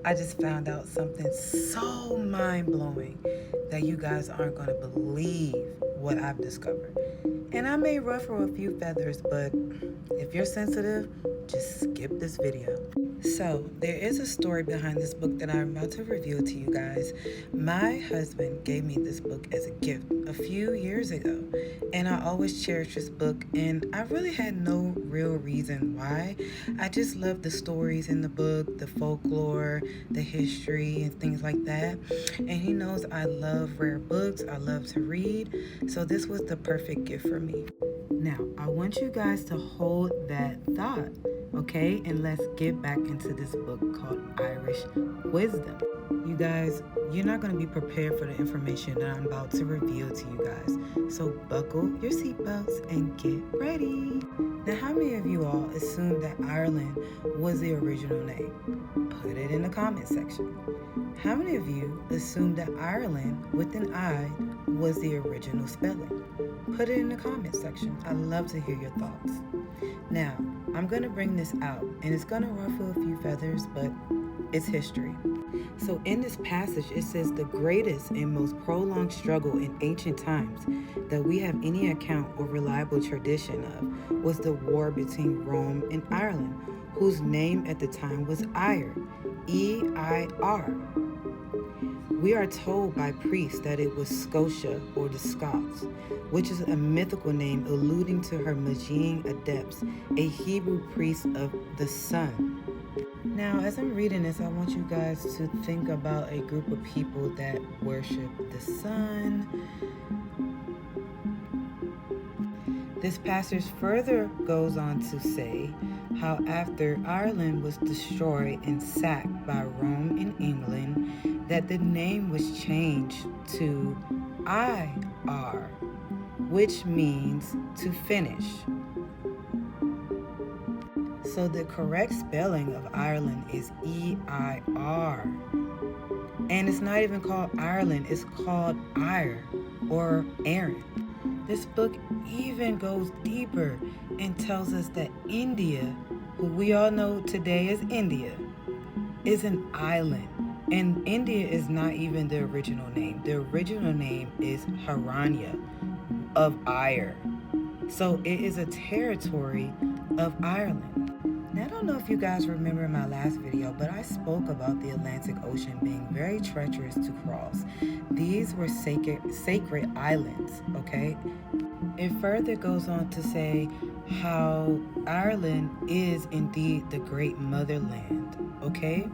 I just found out something so mind-blowing that you guys aren't going to believe what I've discovered. And I may ruffle a few feathers, but if you're sensitive, just skip this video. So, there is a story behind this book that I'm about to reveal to you guys. My husband gave me this book as a gift a few years ago, and I always cherish this book, and I really had no real reason why. I just love the stories in the book, the folklore, the history, and things like that. And he knows I love rare books, I love to read, so this was the perfect gift for me. Now, I want you guys to hold that thought, okay? And let's get back into this book called Irish Wisdom. You guys, you're not going to be prepared for the information that I'm about to reveal to you guys. So buckle your seatbelts and get ready. Now, how many of you all assumed that Ireland was the original name? Put it in the comment section. How many of you assumed that Ireland with an I was the original spelling? Put it in the comment section. I love to hear your thoughts. Now, I'm going to bring this out, and it's going to ruffle a few feathers, but it's history. So in this passage, it says the greatest and most prolonged struggle in ancient times that we have any account or reliable tradition of was the war between Rome and Ireland, whose name at the time was Eir, E-I-R. We are told by priests that it was Scotia or the Scots, which is a mythical name alluding to her Magian adepts, a Hebrew priest of the sun. Now, as I'm reading this, I want you guys to think about a group of people that worship the sun. This passage further goes on to say how after Ireland was destroyed and sacked by Rome and England, that the name was changed to I-R, which means to finish. So the correct spelling of Ireland is E-I-R. And it's not even called Ireland, it's called Eir or Erin. This book even goes deeper and tells us that India, who we all know today as India, is an island. And India is not even the original name. The original name is Haranya of Eir. So it is a territory of Ireland. Now, I don't know if you guys remember my last video, but I spoke about the Atlantic Ocean being very treacherous to cross. These were sacred islands, okay? It further goes on to say how Ireland is indeed the great motherland, okay?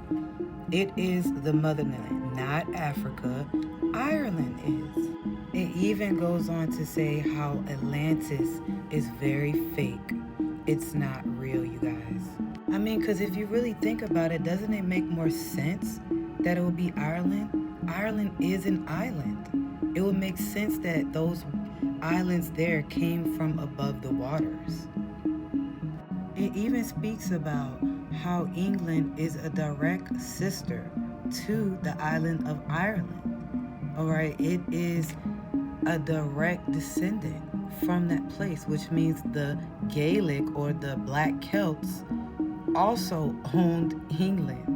It is the motherland, not Africa. Ireland is. It even goes on to say how Atlantis is very fake. It's not real, you guys. I mean, because if you really think about it, doesn't it make more sense that it would be Ireland? Ireland is an island. It would make sense that those islands there came from above the waters. It even speaks about how England is a direct sister to the island of Ireland. All right, it is a direct descendant from that place, which means the Gaelic or the Black Celts also owned England.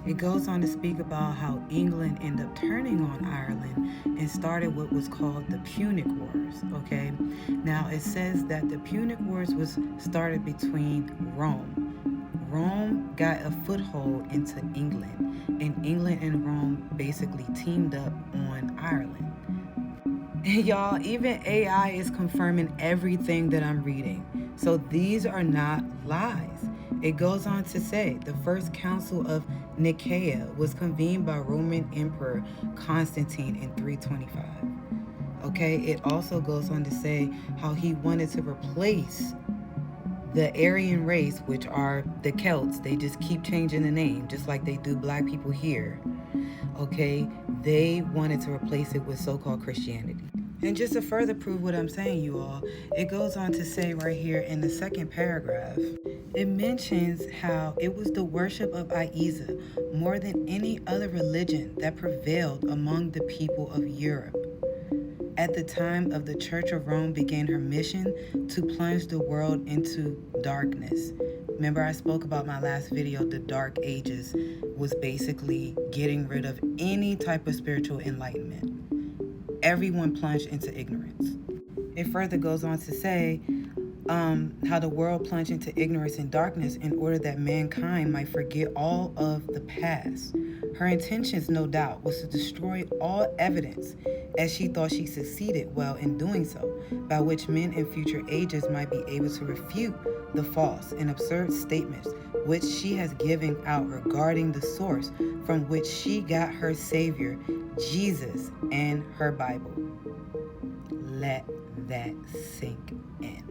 It goes on to speak about how England ended up turning on Ireland and started what was called the Punic Wars, okay? Now, it says that the Punic Wars was started between Rome. Rome got a foothold into England, and England and Rome basically teamed up on Ireland. And y'all, even AI is confirming everything that I'm reading. So these are not lies. It goes on to say the first council of Nicaea was convened by Roman Emperor Constantine in 325. Okay, it also goes on to say how he wanted to replace the Aryan race, which are the Celts. They just keep changing the name, just like they do black people here. Okay, they wanted to replace it with so-called Christianity. And just to further prove what I'm saying, you all, it goes on to say right here in the second paragraph, it mentions how it was the worship of Iesa more than any other religion that prevailed among the people of Europe. At the time of the Church of Rome began her mission to plunge the world into darkness. Remember, I spoke about my last video, the Dark Ages was basically getting rid of any type of spiritual enlightenment. Everyone plunged into ignorance. It further goes on to say how the world plunged into ignorance and darkness in order that mankind might forget all of the past. Her intentions, no doubt, was to destroy all evidence, as she thought she succeeded well in doing so, by which men in future ages might be able to refute the false and absurd statements which she has given out regarding the source from which she got her Savior, Jesus, and her Bible. Let that sink in.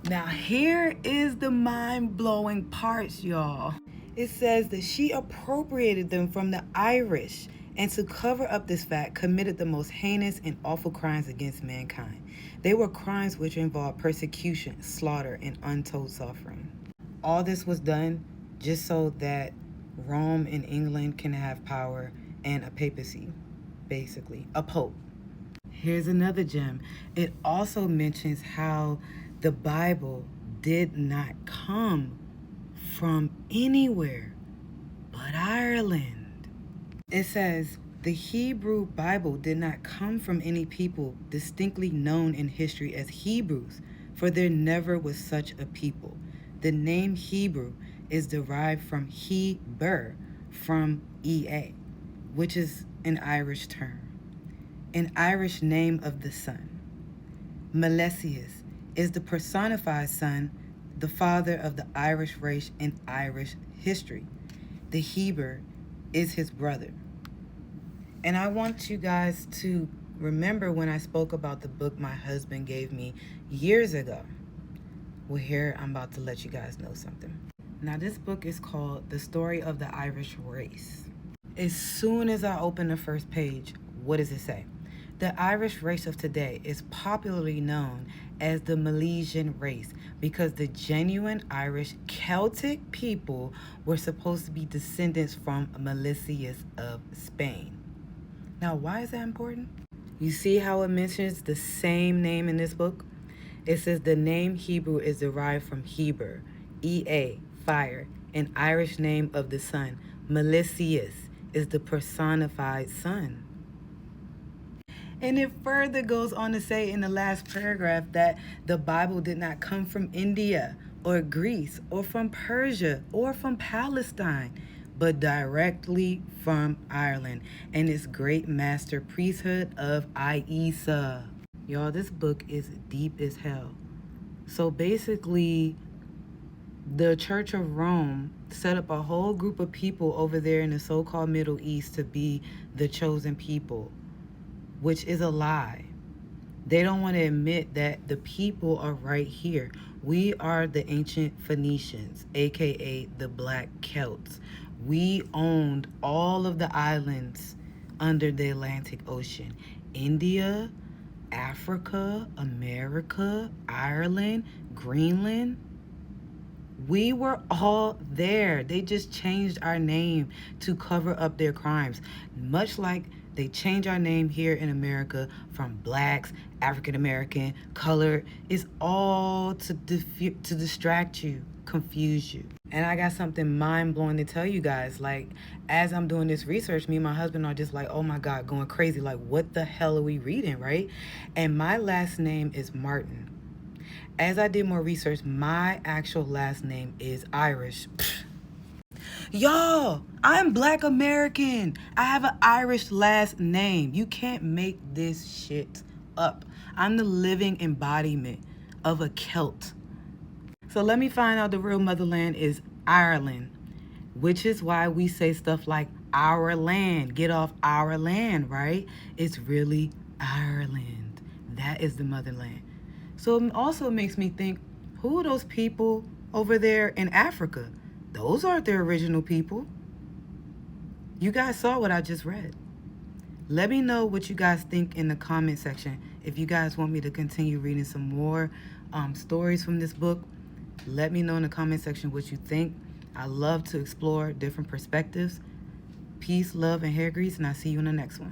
Now here is the mind-blowing parts, y'all. It says that she appropriated them from the Irish, and to cover up this fact, committed the most heinous and awful crimes against mankind. They were crimes which involved persecution, slaughter, and untold suffering. All this was done just so that Rome and England can have power and a papacy, basically, a pope. Here's another gem. It also mentions how the Bible did not come from anywhere but Ireland. It says, the Hebrew Bible did not come from any people distinctly known in history as Hebrews, for there never was such a people. The name Hebrew is derived from Heber, from EA, which is an Irish term, an Irish name of the sun. Melesius is the personified son, the father of the Irish race in Irish history. The Heber is his brother. And I want you guys to remember when I spoke about the book my husband gave me years ago. Well, here I'm about to let you guys know something. Now, this book is called The Story of the Irish Race. As soon as I open the first page, what does it say? The Irish race of today is popularly known as the Milesian race because the genuine Irish Celtic people were supposed to be descendants from Melesius of Spain. Now, why is that important? You see how it mentions the same name in this book? It says the name Hebrew is derived from Heber, EA, fire, an Irish name of the sun. Melesius is the personified sun. And it further goes on to say in the last paragraph that the Bible did not come from India or Greece or from Persia or from Palestine, but directly from Ireland and its great master priesthood of Isa. Y'all, this book is deep as hell. So basically, the Church of Rome set up a whole group of people over there in the so-called Middle East to be the chosen people, which is a lie. They don't want to admit that the people are right here. We are the ancient Phoenicians, aka the Black Celts. We owned all of the islands under the Atlantic Ocean. India, Africa, America, Ireland, Greenland. We were all there. They just changed our name to cover up their crimes. Much like they change our name here in America from blacks, African American, colored. It's all to distract you, confuse you. And I got something mind-blowing to tell you guys. Like, as I'm doing this research, me and my husband are just like, oh my God, going crazy. Like, what the hell are we reading, right? And my last name is Martin. As I did more research, my actual last name is Irish. Y'all, I'm Black American. I have an Irish last name. You can't make this shit up. I'm the living embodiment of a Celt. So let me find out the real motherland is Ireland, which is why we say stuff like our land. Get off our land, right? It's really Ireland. That is the motherland. So it also makes me think, who are those people over there in Africa? Those aren't their original people. You guys saw what I just read. Let me know what you guys think in the comment section. If you guys want me to continue reading some more stories from this book, let me know in the comment section what you think. I love to explore different perspectives. Peace, love, and hair grease, and I'll see you in the next one.